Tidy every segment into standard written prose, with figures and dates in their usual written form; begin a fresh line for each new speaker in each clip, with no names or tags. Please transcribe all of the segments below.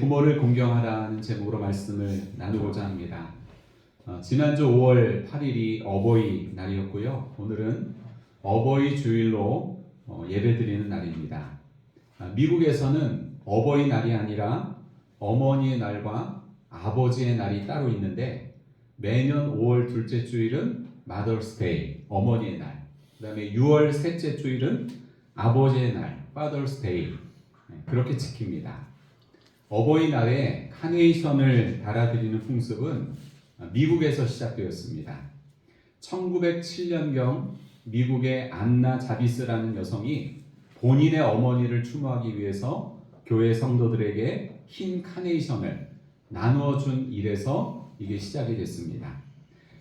부모를 공경하라는 제목으로 말씀을 나누고자 합니다. 지난주 5월 8일이 어버이날이었고요. 오늘은 어버이 주일로 예배드리는 날입니다. 미국에서는 어버이날이 아니라 어머니의 날과 아버지의 날이 따로 있는데 매년 5월 둘째 주일은 Mother's Day, 어머니의 날. 그 다음에 6월 셋째 주일은 아버지의 날, Father's Day. 그렇게 지킵니다. 어버이날에 카네이션을 달아드리는 풍습은 미국에서 시작되었습니다. 1907년경 미국의 안나 자비스라는 여성이 본인의 어머니를 추모하기 위해서 교회 성도들에게 흰 카네이션을 나누어 준 일에서 이게 시작이 됐습니다.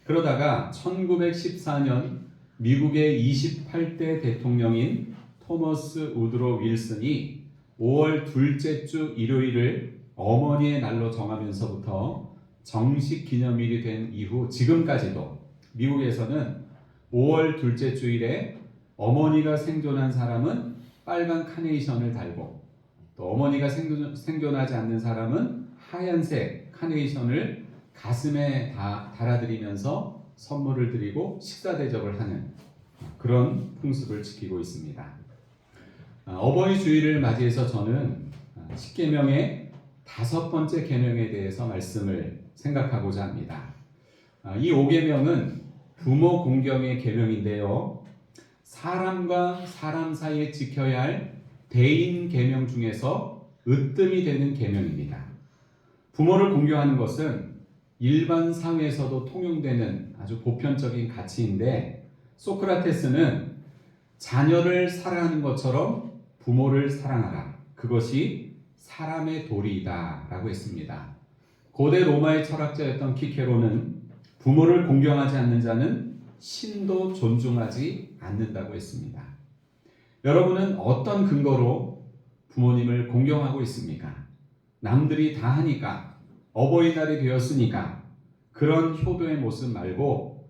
그러다가 1914년 미국의 28대 대통령인 토머스 우드로 윌슨이 5월 둘째 주 일요일을 어머니의 날로 정하면서부터 정식 기념일이 된 이후 지금까지도 미국에서는 5월 둘째 주일에 어머니가 생존한 사람은 빨간 카네이션을 달고 또 어머니가 생존하지 않는 사람은 하얀색 카네이션을 가슴에 달아드리면서 선물을 드리고 식사 대접을 하는 그런 풍습을 지키고 있습니다. 어버이 주일을 맞이해서 저는 십계명의 5번째 계명에 대해서 말씀을 생각하고자 합니다. 이 5계명은 부모 공경의 계명인데요. 사람과 사람 사이에 지켜야 할 대인 계명 중에서 으뜸이 되는 계명입니다. 부모를 공경하는 것은 일반 사회에서도 통용되는 아주 보편적인 가치인데 소크라테스는 자녀를 사랑하는 것처럼 부모를 사랑하라. 그것이 사람의 도리이다 라고 했습니다. 고대 로마의 철학자였던 키케로는 부모를 공경하지 않는 자는 신도 존중하지 않는다고 했습니다. 여러분은 어떤 근거로 부모님을 공경하고 있습니까? 남들이 다 하니까, 어버이날이 되었으니까 그런 효도의 모습 말고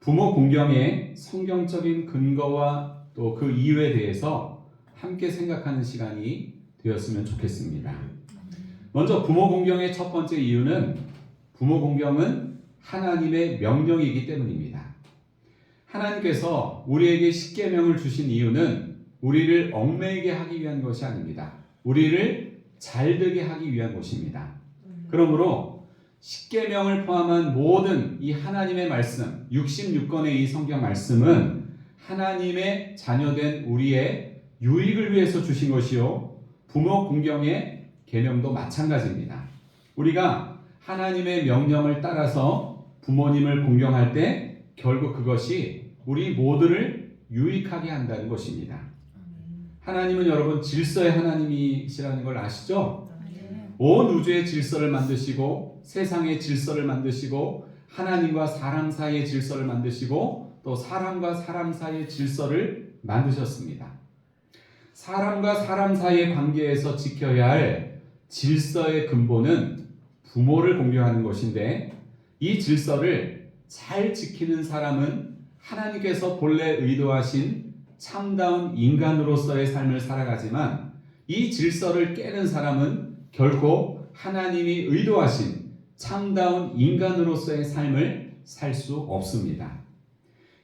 부모 공경의 성경적인 근거와 또 그 이유에 대해서 함께 생각하는 시간이 되었으면 좋겠습니다. 먼저 부모 공경의 첫 번째 이유는 부모 공경은 하나님의 명령이기 때문입니다. 하나님께서 우리에게 십계명을 주신 이유는 우리를 얽매이게 하기 위한 것이 아닙니다. 우리를 잘되게 하기 위한 것입니다. 그러므로 십계명을 포함한 모든 이 하나님의 말씀, 66권의 이 성경 말씀은 하나님의 자녀된 우리의 유익을 위해서 주신 것이요 부모 공경의 계명도 마찬가지입니다. 우리가 하나님의 명령을 따라서 부모님을 공경할 때 결국 그것이 우리 모두를 유익하게 한다는 것입니다. 하나님은 여러분 질서의 하나님이시라는 걸 아시죠? 온 우주의 질서를 만드시고 세상의 질서를 만드시고 하나님과 사람 사이의 질서를 만드시고 또 사람과 사람 사이의 질서를 만드셨습니다. 사람과 사람 사이의 관계에서 지켜야 할 질서의 근본은 부모를 공경하는 것인데 이 질서를 잘 지키는 사람은 하나님께서 본래 의도하신 참다운 인간으로서의 삶을 살아가지만 이 질서를 깨는 사람은 결코 하나님이 의도하신 참다운 인간으로서의 삶을 살 수 없습니다.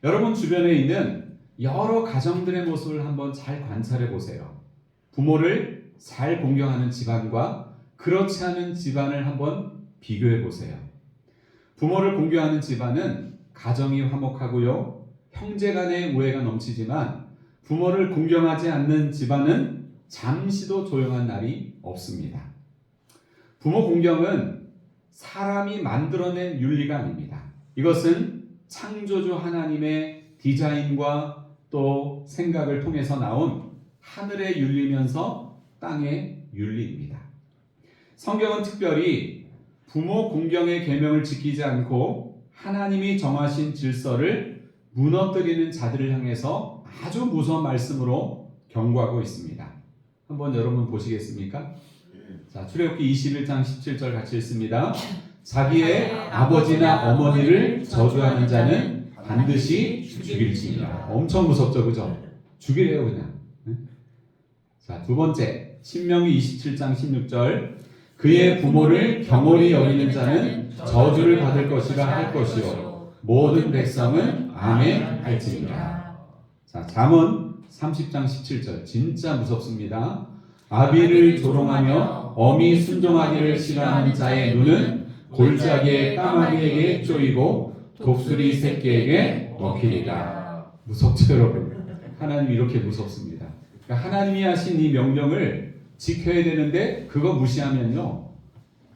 여러분 주변에 있는 여러 가정들의 모습을 한번 잘 관찰해 보세요. 부모를 잘 공경하는 집안과 그렇지 않은 집안을 한번 비교해 보세요. 부모를 공경하는 집안은 가정이 화목하고요. 형제 간의 우애가 넘치지만 부모를 공경하지 않는 집안은 잠시도 조용한 날이 없습니다. 부모 공경은 사람이 만들어낸 윤리가 아닙니다. 이것은 창조주 하나님의 디자인과 또 생각을 통해서 나온 하늘의 윤리면서 땅의 윤리입니다. 성경은 특별히 부모 공경의 계명을 지키지 않고 하나님이 정하신 질서를 무너뜨리는 자들을 향해서 아주 무서운 말씀으로 경고하고 있습니다. 한번 여러분 보시겠습니까? 자, 출애굽기 21장 17절 같이 읽습니다. 자기의 아버지나 어머니를 저주하는 자는 반드시 죽일지니라. 엄청 무섭죠, 그죠? 죽이래요, 그냥. 자, 두 번째, 신명기 27장 16절. 그의 부모를 경홀히 여기는 자는 저주를 받을 것이라 할 것이요 모든 백성은 아멘 할지니라. 자, 잠언 30장 17절 진짜 무섭습니다. 아비를 조롱하며 어미 순종하기를 싫어하는 자의 눈은 골짜기의 까마귀에게 쪼이고 독수리 새끼에게 먹히리라. 무섭죠 여러분? 하나님이 이렇게 무섭습니다. 그러니까 하나님이 하신 이 명령을 지켜야 되는데 그거 무시하면요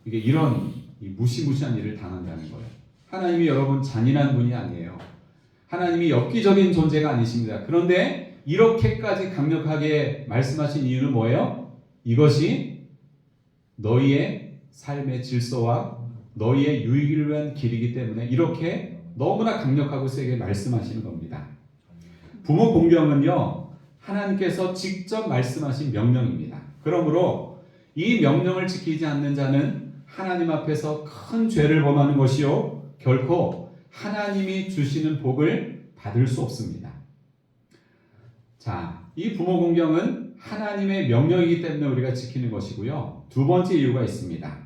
이게 이런 무시무시한 일을 당한다는 거예요. 하나님이 여러분 잔인한 분이 아니에요. 하나님이 엽기적인 존재가 아니십니다. 그런데 이렇게까지 강력하게 말씀하신 이유는 뭐예요? 이것이 너희의 삶의 질서와 너희의 유익을 위한 길이기 때문에 이렇게 너무나 강력하고 세게 말씀하시는 겁니다. 부모 공경은요 하나님께서 직접 말씀하신 명령입니다. 그러므로 이 명령을 지키지 않는 자는 하나님 앞에서 큰 죄를 범하는 것이요 결코 하나님이 주시는 복을 받을 수 없습니다. 자, 이 부모 공경은 하나님의 명령이기 때문에 우리가 지키는 것이고요. 두 번째 이유가 있습니다.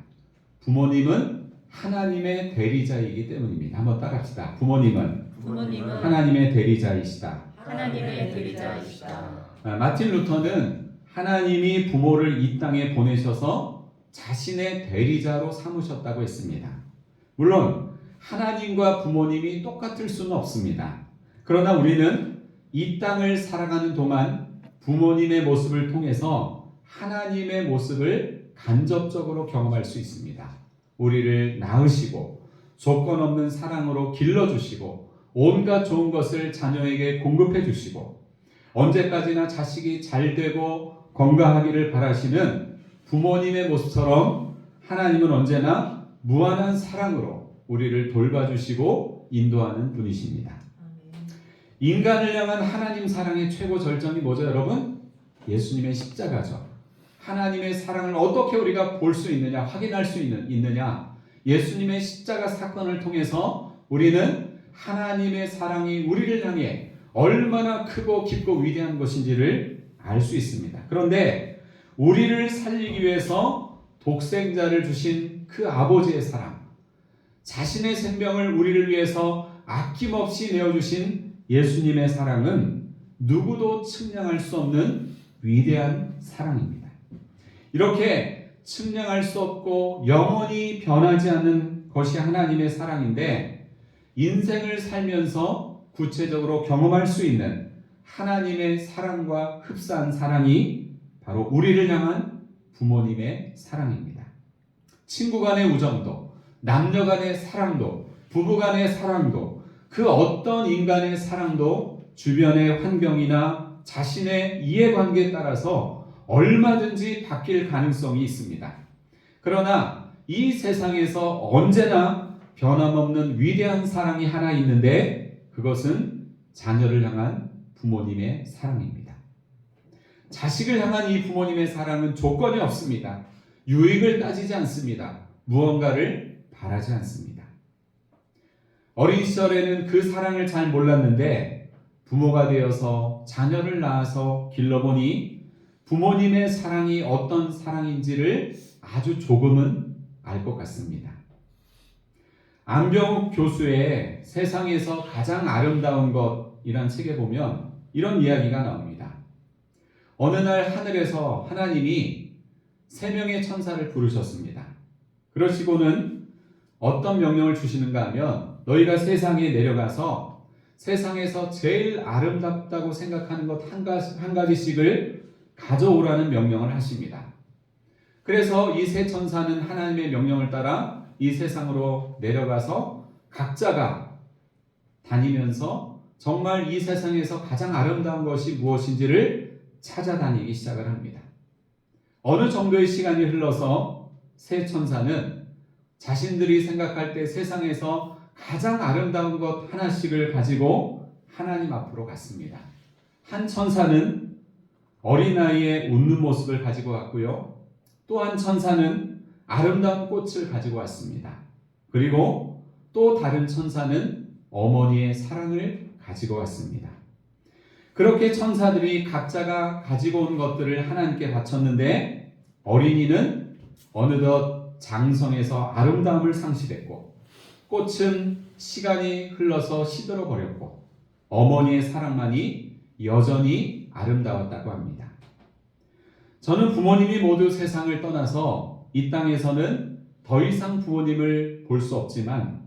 부모님은 하나님의 대리자이기 때문입니다. 한번 따라합시다. 부모님은 하나님의 대리자이시다.
하나님의 대리자이시다.
마틴 루터는 하나님이 부모를 이 땅에 보내셔서 자신의 대리자로 삼으셨다고 했습니다. 물론 하나님과 부모님이 똑같을 수는 없습니다. 그러나 우리는 이 땅을 살아가는 동안 부모님의 모습을 통해서 하나님의 모습을 간접적으로 경험할 수 있습니다. 우리를 낳으시고 조건 없는 사랑으로 길러주시고 온갖 좋은 것을 자녀에게 공급해 주시고 언제까지나 자식이 잘 되고 건강하기를 바라시는 부모님의 모습처럼 하나님은 언제나 무한한 사랑으로 우리를 돌봐주시고 인도하는 분이십니다. 인간을 향한 하나님 사랑의 최고 절정이 뭐죠 여러분? 예수님의 십자가죠. 하나님의 사랑을 어떻게 우리가 볼 수 있느냐, 확인할 수 있느냐? 예수님의 십자가 사건을 통해서 우리는 하나님의 사랑이 우리를 향해 얼마나 크고 깊고 위대한 것인지를 알 수 있습니다. 그런데 우리를 살리기 위해서 독생자를 주신 그 아버지의 사랑, 자신의 생명을 우리를 위해서 아낌없이 내어주신 예수님의 사랑은 누구도 측량할 수 없는 위대한 사랑입니다. 이렇게 측량할 수 없고 영원히 변하지 않는 것이 하나님의 사랑인데 인생을 살면서 구체적으로 경험할 수 있는 하나님의 사랑과 흡사한 사랑이 바로 우리를 향한 부모님의 사랑입니다. 친구 간의 우정도, 남녀 간의 사랑도, 부부 간의 사랑도, 그 어떤 인간의 사랑도 주변의 환경이나 자신의 이해관계에 따라서 얼마든지 바뀔 가능성이 있습니다. 그러나 이 세상에서 언제나 변함없는 위대한 사랑이 하나 있는데 그것은 자녀를 향한 부모님의 사랑입니다. 자식을 향한 이 부모님의 사랑은 조건이 없습니다. 유익을 따지지 않습니다. 무언가를 바라지 않습니다. 어린 시절에는 그 사랑을 잘 몰랐는데 부모가 되어서 자녀를 낳아서 길러보니 부모님의 사랑이 어떤 사랑인지를 아주 조금은 알 것 같습니다. 안병욱 교수의 세상에서 가장 아름다운 것이란 책에 보면 이런 이야기가 나옵니다. 어느 날 하늘에서 하나님이 3명의 천사를 부르셨습니다. 그러시고는 어떤 명령을 주시는가 하면 너희가 세상에 내려가서 세상에서 제일 아름답다고 생각하는 것 한 가지씩을 가져오라는 명령을 하십니다. 그래서 이 3 천사는 하나님의 명령을 따라 이 세상으로 내려가서 각자가 다니면서 정말 이 세상에서 가장 아름다운 것이 무엇인지를 찾아다니기 시작을 합니다. 어느 정도의 시간이 흘러서 3 천사는 자신들이 생각할 때 세상에서 가장 아름다운 것 하나씩을 가지고 하나님 앞으로 갔습니다. 한 천사는 어린아이의 웃는 모습을 가지고 왔고요. 또 한 천사는 아름다운 꽃을 가지고 왔습니다. 그리고 또 다른 천사는 어머니의 사랑을 가지고 왔습니다. 그렇게 천사들이 각자가 가지고 온 것들을 하나님께 바쳤는데 어린이는 어느덧 장성에서 아름다움을 상실했고 꽃은 시간이 흘러서 시들어 버렸고 어머니의 사랑만이 여전히 아름다웠다고 합니다. 저는 부모님이 모두 세상을 떠나서 이 땅에서는 더 이상 부모님을 볼 수 없지만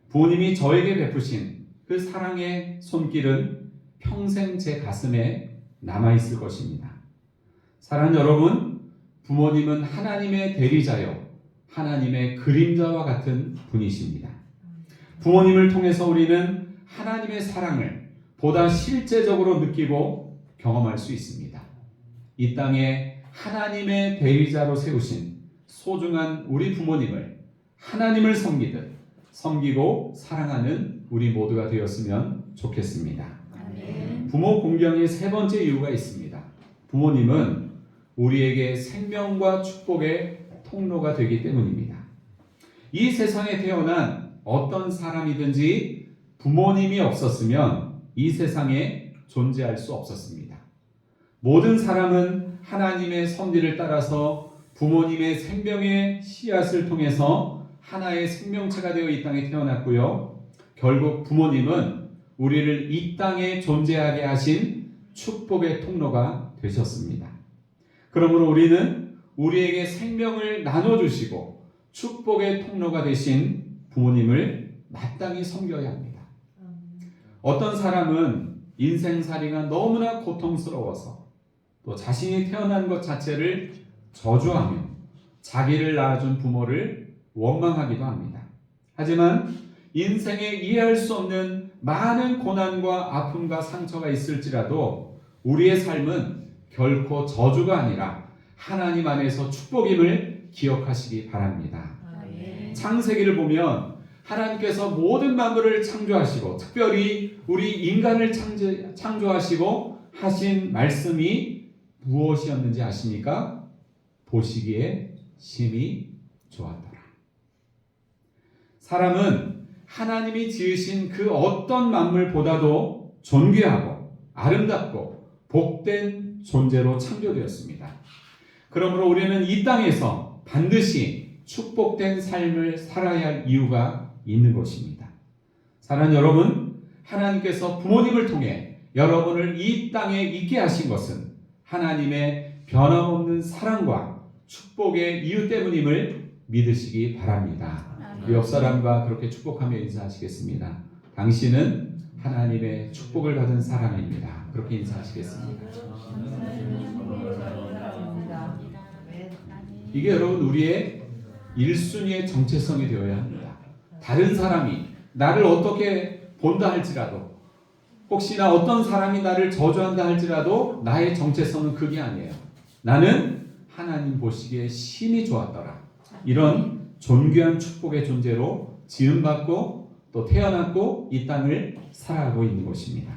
부모님이 저에게 베푸신 그 사랑의 손길은 평생 제 가슴에 남아있을 것입니다. 사랑하는 여러분, 부모님은 하나님의 대리자요 하나님의 그림자와 같은 분이십니다. 부모님을 통해서 우리는 하나님의 사랑을 보다 실제적으로 느끼고 경험할 수 있습니다. 이 땅에 하나님의 대리자로 세우신 소중한 우리 부모님을 하나님을 섬기고 사랑하는 우리 모두가 되었으면 좋겠습니다.
아멘.
부모 공경의 세 번째 이유가 있습니다. 부모님은 우리에게 생명과 축복의 통로가 되기 때문입니다. 이 세상에 태어난 어떤 사람이든지 부모님이 없었으면 이 세상에 존재할 수 없었습니다. 모든 사람은 하나님의 섭리를 따라서 부모님의 생명의 씨앗을 통해서 하나의 생명체가 되어 이 땅에 태어났고요. 결국 부모님은 우리를 이 땅에 존재하게 하신 축복의 통로가 되셨습니다. 그러므로 우리는 우리에게 생명을 나눠주시고 축복의 통로가 되신 부모님을 마땅히 섬겨야 합니다. 어떤 사람은 인생살이가 너무나 고통스러워서 또 자신이 태어난 것 자체를 저주하며 자기를 낳아준 부모를 원망하기도 합니다. 하지만 인생에 이해할 수 없는 많은 고난과 아픔과 상처가 있을지라도 우리의 삶은 결코 저주가 아니라 하나님 안에서 축복임을 기억하시기 바랍니다.
아멘.
창세기를 보면 하나님께서 모든 만물을 창조하시고 특별히 우리 인간을 창조하시고 하신 말씀이 무엇이었는지 아십니까? 보시기에 심히 좋았더라. 사람은 하나님이 지으신 그 어떤 만물보다도 존귀하고 아름답고 복된 존재로 창조되었습니다. 그러므로 우리는 이 땅에서 반드시 축복된 삶을 살아야 할 이유가 있는 것입니다. 사랑하는 여러분, 하나님께서 부모님을 통해 여러분을 이 땅에 있게 하신 것은 하나님의 변함없는 사랑과 축복의 이유 때문임을 믿으시기 바랍니다.
아멘.
옆 사람과 그렇게 축복하며 인사하시겠습니다. 당신은 하나님의 축복을 받은 사람입니다. 그렇게 인사하시겠습니다. 이게 여러분 우리의 1순위의 정체성이 되어야 합니다. 다른 사람이 나를 어떻게 본다 할지라도 혹시나 어떤 사람이 나를 저주한다 할지라도 나의 정체성은 그게 아니에요. 나는 하나님 보시기에 심히 좋았더라. 이런 존귀한 축복의 존재로 지음받고 또 태어났고 이 땅을 살아가고 있는 것입니다.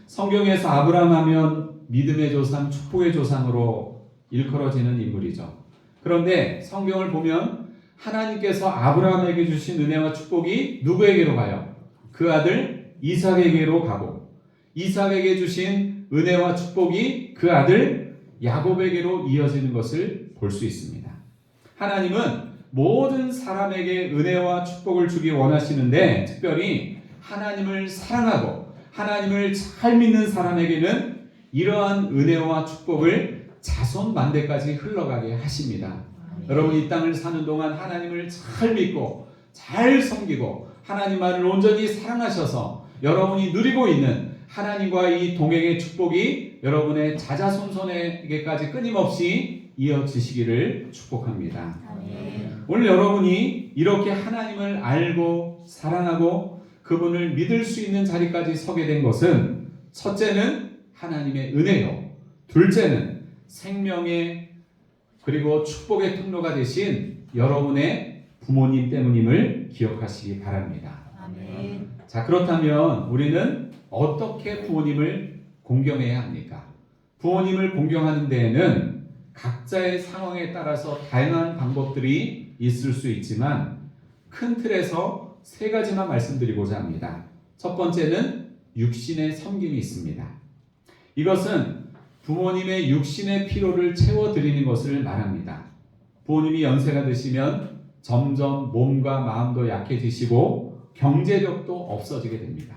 성경에서 아브라함 하면 믿음의 조상, 축복의 조상으로 일컬어지는 인물이죠. 그런데 성경을 보면 하나님께서 아브라함에게 주신 은혜와 축복이 누구에게로 가요? 그 아들 이삭에게로 가고 이삭에게 주신 은혜와 축복이 그 아들 야곱에게로 이어지는 것을 볼 수 있습니다. 하나님은 모든 사람에게 은혜와 축복을 주기 원하시는데 특별히 하나님을 사랑하고 하나님을 잘 믿는 사람에게는 이러한 은혜와 축복을 자손 만대까지 흘러가게 하십니다. 여러분 이 땅을 사는 동안 하나님을 잘 믿고 잘 섬기고 하나님만을 온전히 사랑하셔서 여러분이 누리고 있는 하나님과 이 동행의 축복이 여러분의 자자손손에게까지 끊임없이 이어지시기를 축복합니다.
아멘.
오늘 여러분이 이렇게 하나님을 알고 사랑하고 그분을 믿을 수 있는 자리까지 서게 된 것은 첫째는 하나님의 은혜요. 둘째는 생명의 그리고 축복의 통로가 되신 여러분의 부모님 때문임을 기억하시기 바랍니다.
아멘.
자, 그렇다면 우리는 어떻게 부모님을 공경해야 합니까? 부모님을 공경하는 데에는 각자의 상황에 따라서 다양한 방법들이 있을 수 있지만 큰 틀에서 세 가지만 말씀드리고자 합니다. 첫 번째는 육신의 섬김이 있습니다. 이것은 부모님의 육신의 필요를 채워드리는 것을 말합니다. 부모님이 연세가 드시면 점점 몸과 마음도 약해지시고 경제력도 없어지게 됩니다.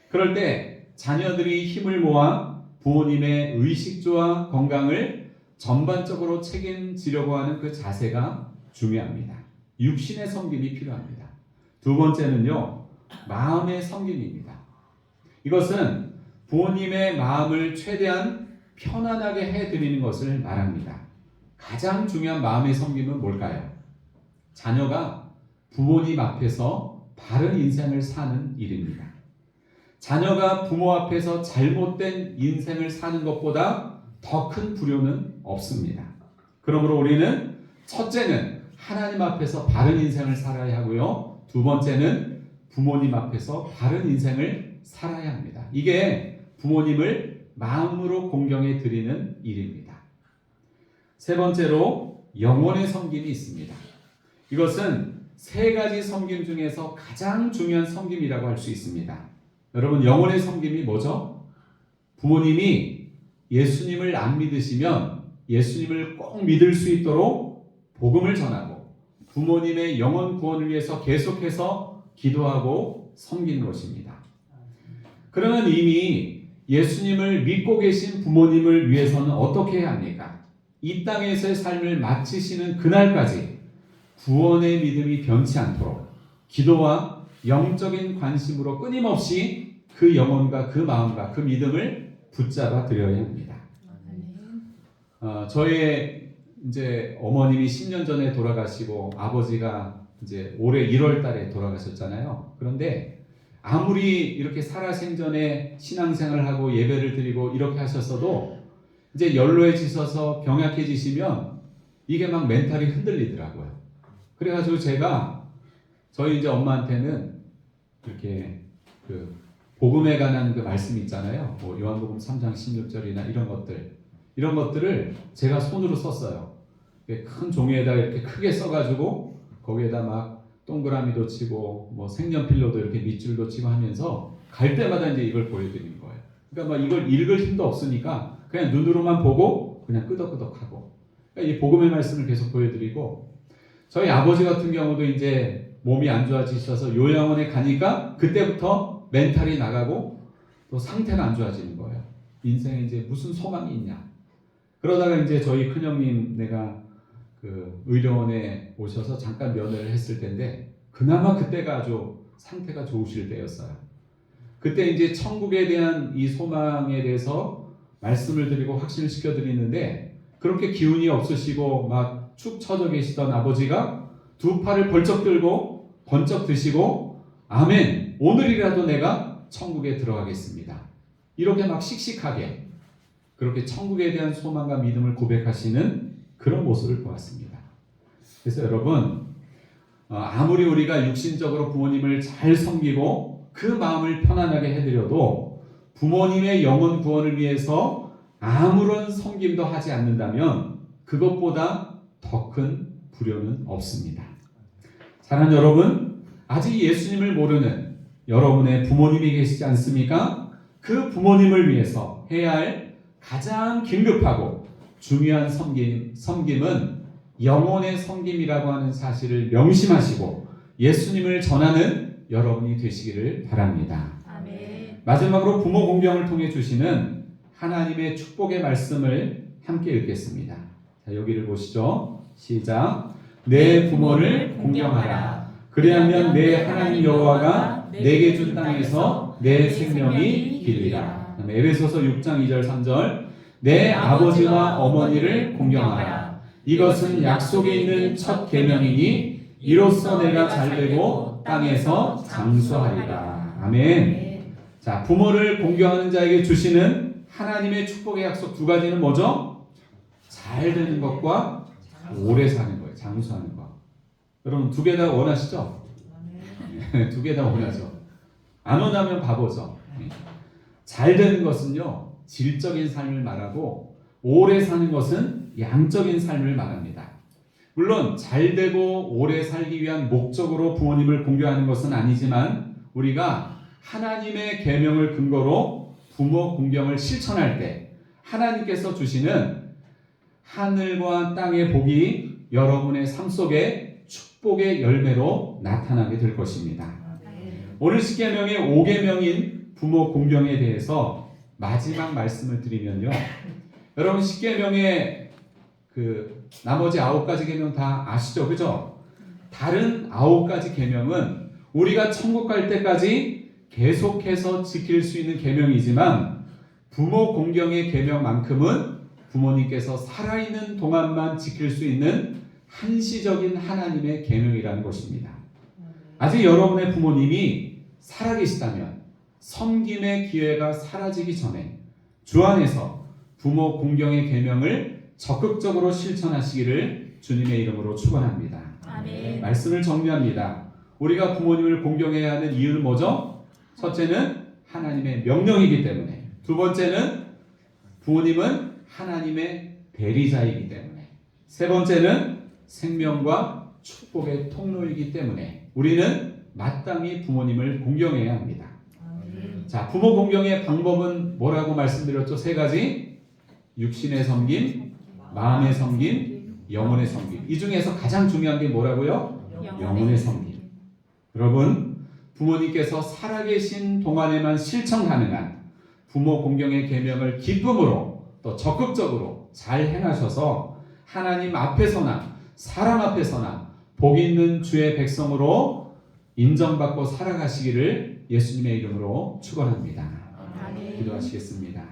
그럴 때 자녀들이 힘을 모아 부모님의 의식주와 건강을 전반적으로 책임지려고 하는 그 자세가 중요합니다. 육신의 섬김이 필요합니다. 두 번째는요, 마음의 섬김입니다. 이것은 부모님의 마음을 최대한 편안하게 해드리는 것을 말합니다. 가장 중요한 마음의 섬김은 뭘까요? 자녀가 부모님 앞에서 바른 인생을 사는 일입니다. 자녀가 부모 앞에서 잘못된 인생을 사는 것보다 더 큰 불효는 없습니다. 그러므로 우리는 첫째는 하나님 앞에서 바른 인생을 살아야 하고요. 두 번째는 부모님 앞에서 바른 인생을 살아야 합니다. 이게 부모님을 마음으로 공경해 드리는 일입니다. 세 번째로 영혼의 섬김이 있습니다. 이것은 세 가지 섬김 중에서 가장 중요한 섬김이라고 할 수 있습니다. 여러분, 영혼의 섬김이 뭐죠? 부모님이 예수님을 안 믿으시면 예수님을 꼭 믿을 수 있도록 복음을 전하고 부모님의 영혼 구원을 위해서 계속해서 기도하고 섬기는 것입니다. 그러면 이미 예수님을 믿고 계신 부모님을 위해서는 어떻게 해야 합니까? 이 땅에서의 삶을 마치시는 그날까지 구원의 믿음이 변치 않도록 기도와 영적인 관심으로 끊임없이 그 영혼과 그 마음과 그 믿음을 붙잡아 드려야 합니다. 저의 이제 어머님이 10년 전에 돌아가시고 아버지가 이제 올해 1월 달에 돌아가셨잖아요. 그런데 아무리 이렇게 살아생전에 신앙생활을 하고 예배를 드리고 이렇게 하셨어도 이제 연로해지셔서 병약해지시면 이게 막 멘탈이 흔들리더라고요. 그래가지고 제가 저희 이제 엄마한테는 이렇게 그 복음에 관한 그 말씀이 있잖아요. 뭐 요한복음 3장 16절이나 이런 것들을 제가 손으로 썼어요. 큰 종이에다 이렇게 크게 써가지고 거기에다 막 동그라미도 치고 뭐 색연필로도 이렇게 밑줄도 치고 하면서 갈 때마다 이제 이걸 보여드리는 거예요. 그러니까 막 이걸 읽을 힘도 없으니까 그냥 눈으로만 보고 그냥 끄덕끄덕하고, 그러니까 이 복음의 말씀을 계속 보여드리고, 저희 아버지 같은 경우도 이제 몸이 안 좋아지셔서 요양원에 가니까 그때부터 멘탈이 나가고 또 상태가 안 좋아지는 거예요. 인생에 이제 무슨 소망이 있냐. 그러다가 이제 저희 큰형님 내가 그 의료원에 오셔서 잠깐 면회를 했을 때인데 그나마 그때가 아주 상태가 좋으실 때였어요. 그때 이제 천국에 대한 이 소망에 대해서 말씀을 드리고 확신을 시켜드리는데 그렇게 기운이 없으시고 막 축 처져 계시던 아버지가 두 팔을 벌쩍 들고 번쩍 드시고 아멘, 오늘이라도 내가 천국에 들어가겠습니다. 이렇게 막 씩씩하게 그렇게 천국에 대한 소망과 믿음을 고백하시는 그런 모습을 보았습니다. 그래서 여러분, 아무리 우리가 육신적으로 부모님을 잘 섬기고 그 마음을 편안하게 해드려도 부모님의 영혼 구원을 위해서 아무런 섬김도 하지 않는다면 그것보다 더 큰 불효는 없습니다. 사랑하는 여러분, 아직 예수님을 모르는 여러분의 부모님이 계시지 않습니까? 그 부모님을 위해서 해야 할 가장 긴급하고 중요한 섬김은 영혼의 섬김이라고 하는 사실을 명심하시고 예수님을 전하는 여러분이 되시기를 바랍니다.
아멘.
마지막으로 부모 공경을 통해 주시는 하나님의 축복의 말씀을 함께 읽겠습니다. 자, 여기를 보시죠. 시작. 내 부모를 공경하라. 그리하면 내 하나님 여호와가 내게 준 땅에서 내 생명이 길리라. 에베소서 6장 2절 3절. 내 아버지와 어머니를 공경하라. 이것은 약속에 있는 첫 계명이니 이로써 내가 잘되고 땅에서 장수하리라. 아멘. 자, 부모를 공경하는 자에게 주시는 하나님의 축복의 약속 두 가지는 뭐죠? 잘 되는 것과 오래 사는 거예요. 장수하는 거. 여러분 두 개 다 원하시죠? 두 개 다 원하죠. 안 원하면 바보죠. 잘 되는 것은요, 질적인 삶을 말하고 오래 사는 것은 양적인 삶을 말합니다. 물론 잘 되고 오래 살기 위한 목적으로 부모님을 공경하는 것은 아니지만 우리가 하나님의 계명을 근거로 부모 공경을 실천할 때 하나님께서 주시는 하늘과 땅의 복이 여러분의 삶 속에 축복의 열매로 나타나게 될 것입니다. 오늘 10계명의 5계명인 부모 공경에 대해서 마지막 말씀을 드리면요. 여러분 10계명의 나머지 9가지 계명 다 아시죠? 그죠? 다른 9가지 계명은 우리가 천국 갈 때까지 계속해서 지킬 수 있는 계명이지만 부모 공경의 계명만큼은 부모님께서 살아있는 동안만 지킬 수 있는 한시적인 하나님의 계명이라는 것입니다. 아직 여러분의 부모님이 살아계시다면 섬김의 기회가 사라지기 전에 주 안에서 부모 공경의 계명을 적극적으로 실천하시기를 주님의 이름으로 축원합니다.
아멘.
말씀을 정리합니다. 우리가 부모님을 공경해야 하는 이유는 뭐죠? 첫째는 하나님의 명령이기 때문에, 두 번째는 부모님은 하나님의 대리자이기 때문에, 세 번째는 생명과 축복의 통로이기 때문에 우리는 마땅히 부모님을 공경해야 합니다. 자, 부모 공경의 방법은 뭐라고 말씀드렸죠? 세 가지. 육신의 섬김, 마음의 섬김, 영혼의 섬김. 이 중에서 가장 중요한 게 뭐라고요? 영혼의 섬김. 여러분, 부모님께서 살아계신 동안에만 실천 가능한 부모 공경의 계명을 기쁨으로 또 적극적으로 잘 행하셔서 하나님 앞에서나 사람 앞에서나 복 있는 주의 백성으로 인정받고 살아가시기를 예수님의 이름으로 축원합니다.
아멘.
기도하시겠습니다.